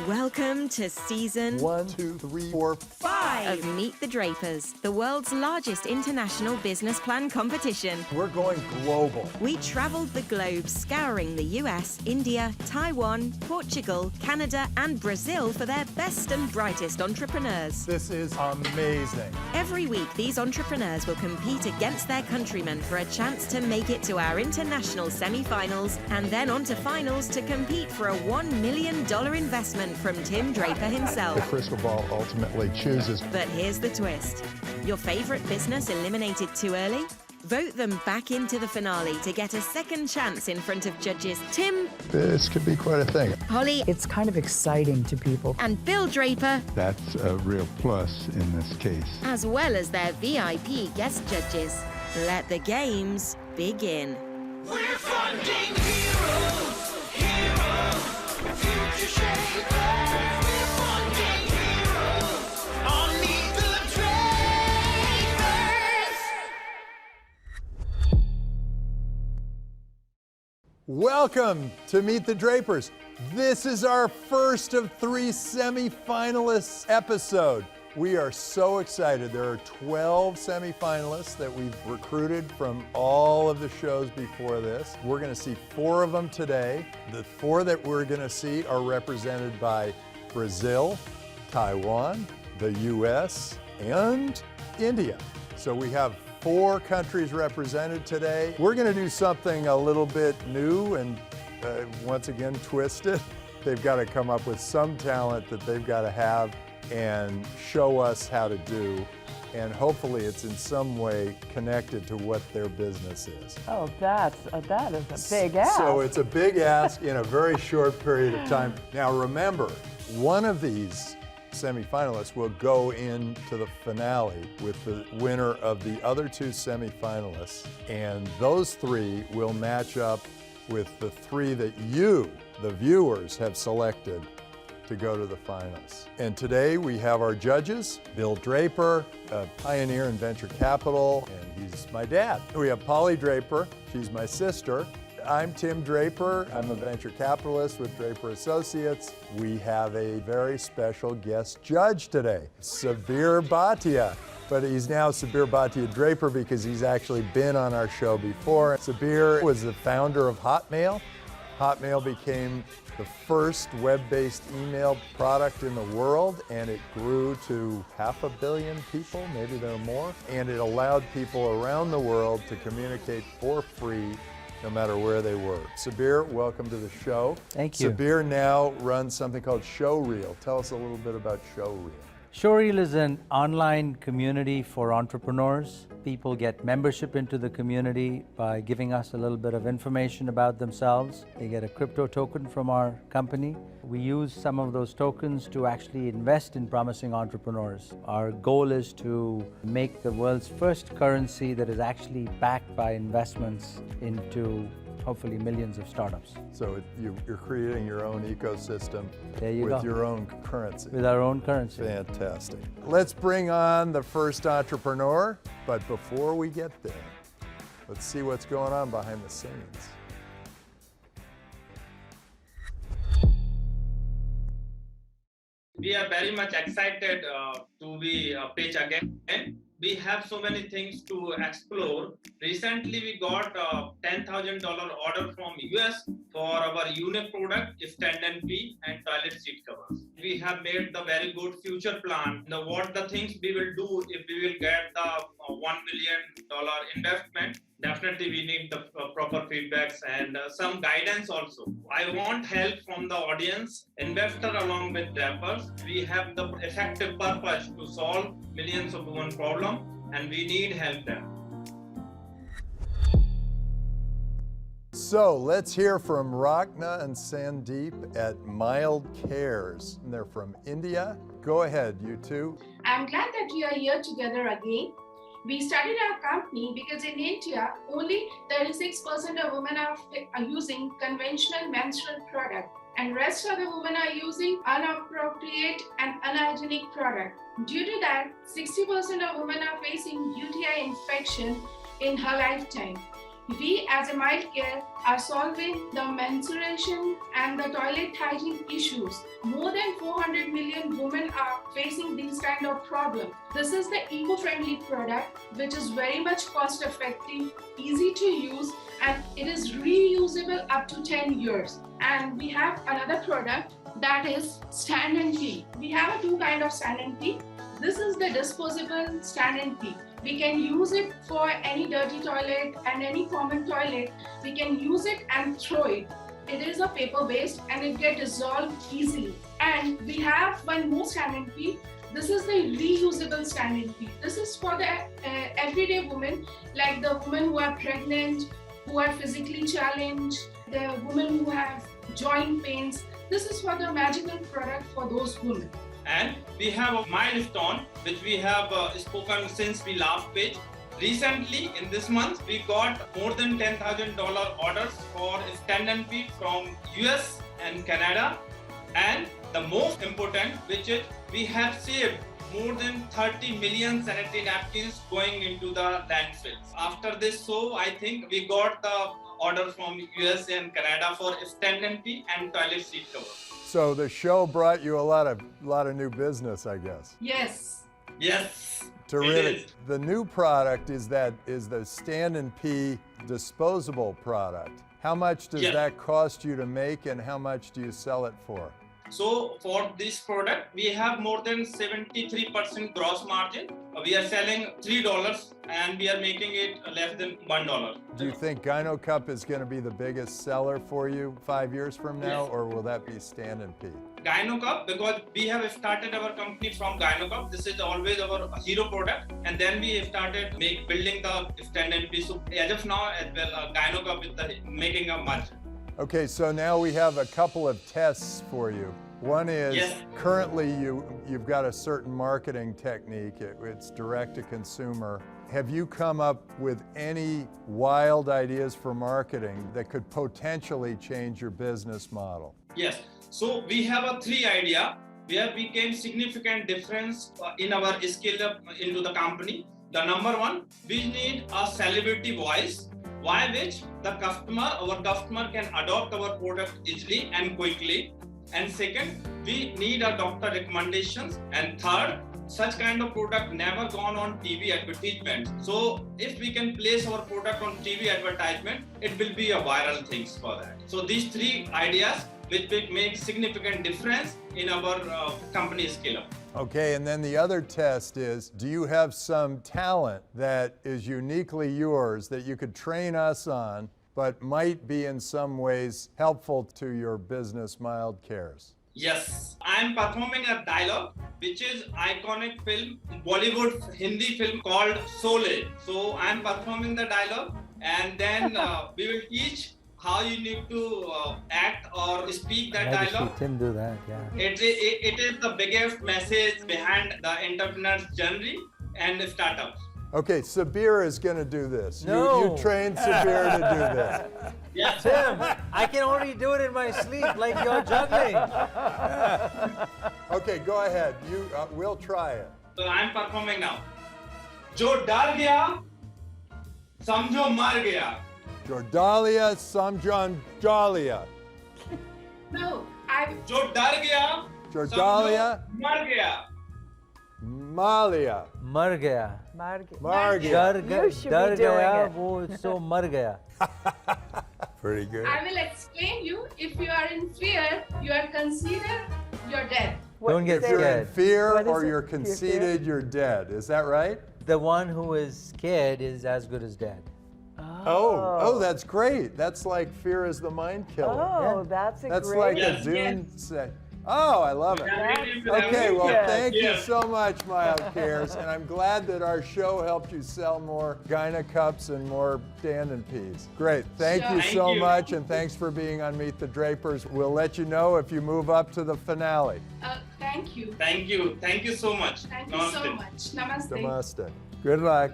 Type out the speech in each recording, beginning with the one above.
Welcome to season 1, 2, 3, 4, 5 of Meet the Drapers, the world's largest international business plan competition. We're going global. We traveled the globe scouring the US, India, Taiwan, Portugal, Canada, and Brazil for their best and brightest entrepreneurs. This is amazing. Every week, these entrepreneurs will compete against their countrymen for a chance to make it to our international semi-finals and then on to finals to compete for a $1 million investment from Tim Draper himself. The crystal ball ultimately chooses. But here's the twist. Your favorite business eliminated too early? Vote them back into the finale to get a second chance in front of judges Tim. This could be quite a thing. Holly. It's kind of exciting to people. And Bill Draper. That's a real plus in this case. As well as their VIP guest judges. Let the games begin. We're funding heroes, future shapers. We're funding heroes on Meet the Drapers. Welcome to Meet the Drapers. This is our first of 3 semi-finalists episode. We are so excited. There are 12 semifinalists that we've recruited from all of the shows before this. We're going to see 4 of them today. The 4 that we're going to see are represented by Brazil, Taiwan, the US, and India. So we have 4 countries represented today. We're going to do something a little bit new and once again twisted. They've got to come up with some talent that they've got to have and show us how to do, and hopefully it's in some way connected to what their business is. Oh, that is a big ask. So it's a big ask in a very short period of time. Now remember, one of these semifinalists will go into the finale with the winner of the other 2 semifinalists, and those 3 will match up with the 3 that you, the viewers, have selected to go to the finals. And today we have our judges, Bill Draper, a pioneer in venture capital, and he's my dad. We have Polly Draper, she's my sister. I'm Tim Draper, I'm a venture capitalist with Draper Associates. We have a very special guest judge today, Sabir Bhatia. But he's now Sabir Bhatia Draper because he's actually been on our show before. Sabir was the founder of Hotmail. Hotmail became the first web-based email product in the world, and it grew to 500 million people, maybe there are more, and it allowed people around the world to communicate for free no matter where they were. Sabir, welcome to the show. Thank you. Sabir now runs something called Showreel. Tell us a little bit about Showreel. Showreel is an online community for entrepreneurs. People get membership into the community by giving us a little bit of information about themselves. They get a crypto token from our company. We use some of those tokens to actually invest in promising entrepreneurs. Our goal is to make the world's first currency that is actually backed by investments into hopefully millions of startups. So you're creating your own ecosystem with your own currency. With our own currency. Fantastic. Let's bring on the first entrepreneur, but before we get there, let's see what's going on behind the scenes. We are very much excited to be pitch again. We have so many things to explore. Recently, we got a $10,000 order from US for our unique product, stand and pee and toilet seat covers. We have made the very good future plan. What the things we will do if we will get the $1 million investment. Definitely we need the proper feedbacks and some guidance also. I want help from the audience, investor along with Drapers. We have the effective purpose to solve millions of women problem and we need help there. So let's hear from Rakna and Sandeep at Mildcares. They're from India. Go ahead, you two. I'm glad that we are here together again. We started our company because in India, only 36% of women are using conventional menstrual product and rest of the women are using inappropriate and unhygienic product. Due to that, 60% of women are facing UTI infection in her lifetime. We as a Mildcare are solving the menstruation and the toilet hygiene issues. More than 400 million women are facing these kind of problems. This is the eco-friendly product which is very much cost effective, easy to use, and it is reusable up to 10 years. And we have another product that is stand and pee. We have two kinds of stand and pee. This is the disposable stand and pee. We can use it for any dirty toilet and any common toilet. We can use it and throw it. It is a paper-based and it gets dissolved easily. And we have one more stand and pee. This is the reusable stand and pee. This is for the everyday women, like the women who are pregnant, who are physically challenged, the women who have joint pains. This is for the magical product for those women. And we have a milestone which we have spoken since we last page. Recently, in this month, we got more than $10,000 orders for stand and pee from US and Canada. And the most important, which is we have saved more than 30 million sanitary napkins going into the landfills. After this show, I think we got the order from US and Canada for stand and pee and toilet seat cover. So the show brought you a lot of new business, I guess. Yes. Yes. Terrific. The new product is the stand and pee disposable product. How much does that cost you to make, and how much do you sell it for? So for this product, we have more than 73% gross margin. We are selling $3 and we are making it less than $1. Do you think GynoCup is going to be the biggest seller for you 5 years from now, Yes. or will that be stand and pee? GynoCup, because we have started our company from GynoCup. This is always our hero product, and then we started building the stand and pee. So as of now, as well, GynoCup is making a margin. Okay, so now we have a couple of tests for you. One is currently you've got a certain marketing technique. It's direct to consumer. Have you come up with any wild ideas for marketing that could potentially change your business model? Yes. So we have a 3 idea where we can significant difference in our scale up into the company. The number 1, we need a celebrity voice, by which our customer can adopt our product easily and quickly. And second, we need a doctor recommendations. And third, such kind of product never gone on TV advertisement. So if we can place our product on TV advertisement, it will be a viral things for that. So these 3 ideas which will make significant difference in our company scale up. Okay, and then the other test is, do you have some talent that is uniquely yours that you could train us on, but might be in some ways helpful to your business, Mildcares? Yes, I am performing a dialogue which is iconic film, Bollywood Hindi film called Sole. So I am performing the dialogue, and then we will teach how you need to act or speak that I'd like to dialogue. see Tim do that, yeah. It is the biggest message behind the entrepreneur's journey and startups. Okay, Sabir is going to do this. No. You trained Sabir to do this. Yes. Tim, I can only do it in my sleep like you're juggling. Okay, go ahead. We'll try it. So I am performing now. जो डर गया, समझो मर गया. Jordalia Samjan Jalia. No, जो डर गया, Jordalia समझो मर गया. Malia. Mar gaya. Margia. You should Dar be doing gaya, it. wo so mar gaya. Pretty good. I will explain you. If you are in fear, you are considered you're dead. Don't get If you're in scared. fear What is or it? you're If you're conceited, you're dead. Is that right? The one who is scared is as good as dead. Oh, that's great. That's like fear is the mind killer. Oh, that's a That's great. like a Dune say. Oh, I love it. Okay, well, Yes. thank you Yes. so much, Mildcares, and I'm glad that our show helped you sell more GynoCups and more stand and peas. Great, thank Sure. you Thank so you. much, and thanks for being on Meet the Drapers. We'll let you know if you move up to the finale. Thank you. Thank you so much. Thank you so Namaste. much. Namaste. Namaste. Good luck.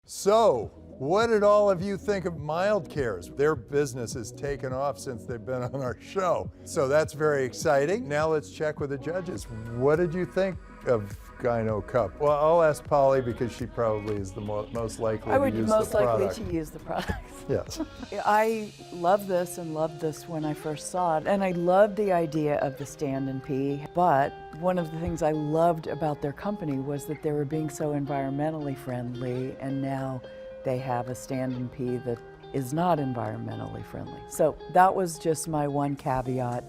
So, what did all of you think of Mildcares? Their business has taken off since they've been on our show. So that's very exciting. Now let's check with the judges. What did you think of GynoCup? Well, I'll ask Polly because she probably is the most likely I would to use most the likely product. to use the products. Yes. I love this and loved this when I first saw it, and I loved the idea of the stand and pee, but one of the things I loved about their company was that they were being so environmentally friendly, and now they have a stand and pee that is not environmentally friendly. So that was just my one caveat.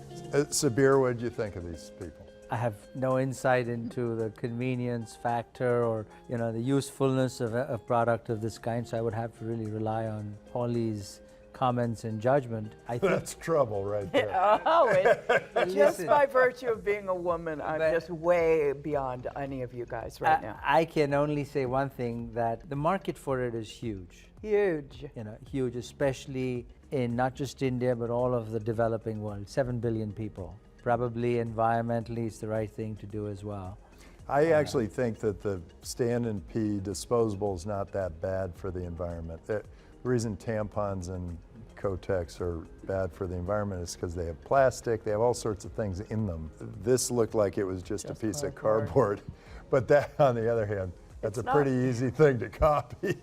Sabir, what did you think of these people? I have no insight into the convenience factor or the usefulness of a product of this kind, so I would have to really rely on Paulie's comments and judgment. I think That's trouble right there. Just Listen. by virtue of being a woman, I'm just way beyond any of you guys right now. I can only say one thing, that the market for it is huge. Huge. Huge, especially in not just India, but all of the developing world, 7 billion people. Probably environmentally it's the right thing to do as well. I actually think that the stand and pee disposable is not that bad for the environment. The reason tampons and Kotex are bad for the environment is because they have plastic, they have all sorts of things in them. This looked like it was just a piece of cardboard. But that, on the other hand, that's a pretty easy thing to copy.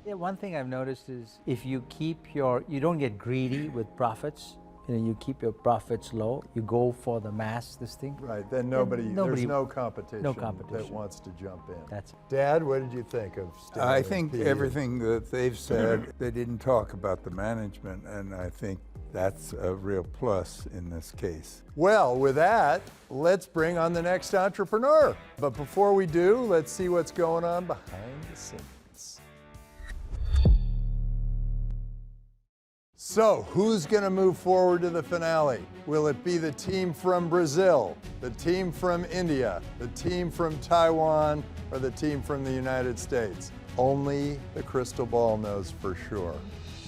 Yeah, one thing I've noticed is if you you don't get greedy with profits. You keep your profits low. You go for the mass, this thing. Right, then there's no competition, that wants to jump in. That's it. Dad, what did you think of stand I and think pee? everything that they've said, they didn't talk about the management, and I think that's a real plus in this case. Well, with that, let's bring on the next entrepreneur. But before we do, let's see what's going on behind the scenes. So, who's going to move forward to the finale? Will it be the team from Brazil, the team from India, the team from Taiwan, or the team from the United States? Only the crystal ball knows for sure.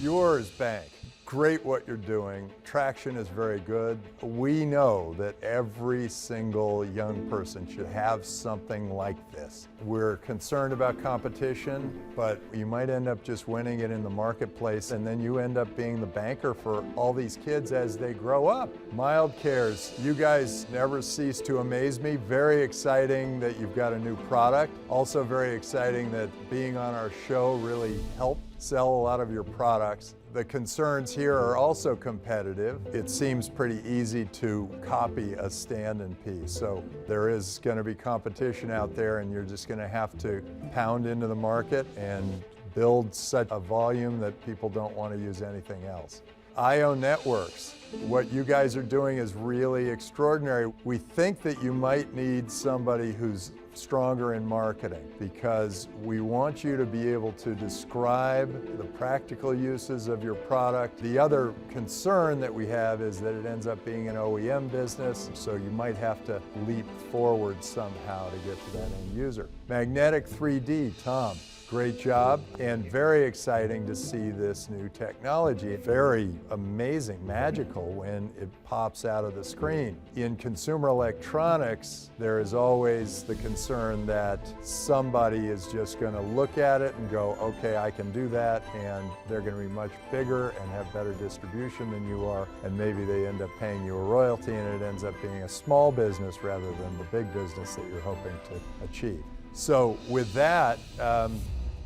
Yours, Bank. Great what you're doing. Traction is very good. We know that every single young person should have something like this. We're concerned about competition, but you might end up just winning it in the marketplace, and then you end up being the banker for all these kids as they grow up. Mildcares, you guys never cease to amaze me. Very exciting that you've got a new product. Also very exciting that being on our show really helped sell a lot of your products. The concerns here are also competitive. It seems pretty easy to copy a stand and pee. So there is going to be competition out there, and you're just going to have to pound into the market and build such a volume that people don't want to use anything else. IO Networks, what you guys are doing is really extraordinary. We think that you might need somebody who's stronger in marketing, because we want you to be able to describe the practical uses of your product. The other concern that we have is that it ends up being an OEM business, so you might have to leap forward somehow to get to that end user. Magnetic 3D, Tom. Great job, and very exciting to see this new technology. Very amazing, magical when it pops out of the screen. In consumer electronics, there is always the concern that somebody is just going to look at it and go, okay, I can do that, and they're going to be much bigger and have better distribution than you are, and maybe they end up paying you a royalty, and it ends up being a small business rather than the big business that you're hoping to achieve. So with that,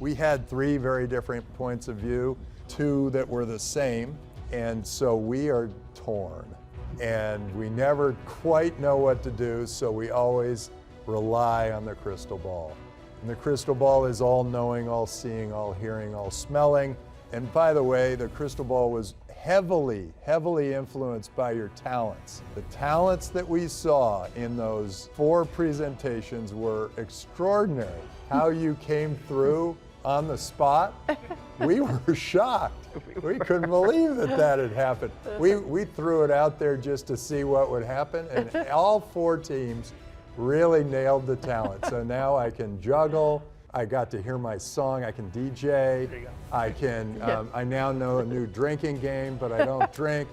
we had 3 very different points of view, 2 that were the same, and so we are torn. And we never quite know what to do, so we always rely on the crystal ball. And the crystal ball is all knowing, all seeing, all hearing, all smelling. And by the way, the crystal ball was heavily influenced by your talents. The talents that we saw in those 4 presentations were extraordinary. How you came through on the spot, we were shocked. We couldn't believe that had happened. We threw it out there just to see what would happen, and all 4 teams really nailed the talent. So now I can juggle. I got to hear my song. I can DJ. I can. I now know a new drinking game, but I don't drink.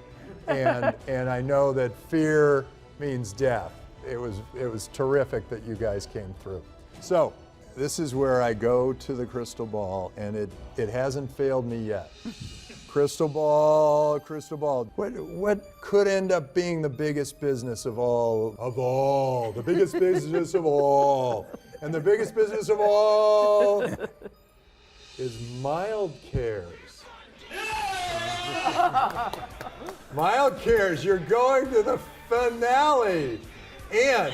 And I know that fear means death. It was terrific that you guys came through. So this is where I go to the crystal ball, and it hasn't failed me yet. Crystal ball, crystal ball. What could end up being the biggest business of all? The biggest business of all. And the biggest business of all is Mildcares. Mildcares, you're going to the finale. And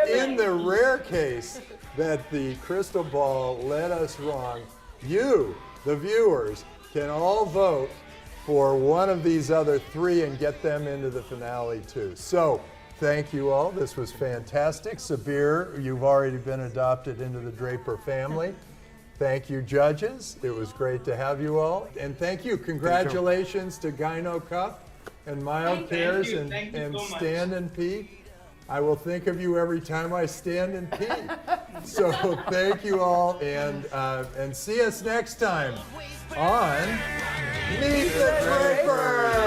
in the rare case that the crystal ball led us wrong, you, the viewers, can all vote for one of these other three and get them into the finale too. So thank you all. This was fantastic. Sabir, you've already been adopted into the Draper family. Thank you, judges. It was great to have you all. And thank you. Congratulations to GynoCup and Mildcares and so much. Stand and Pee. I will think of you every time I stand and pee. So thank you all, and see us next time on Meet the Draper.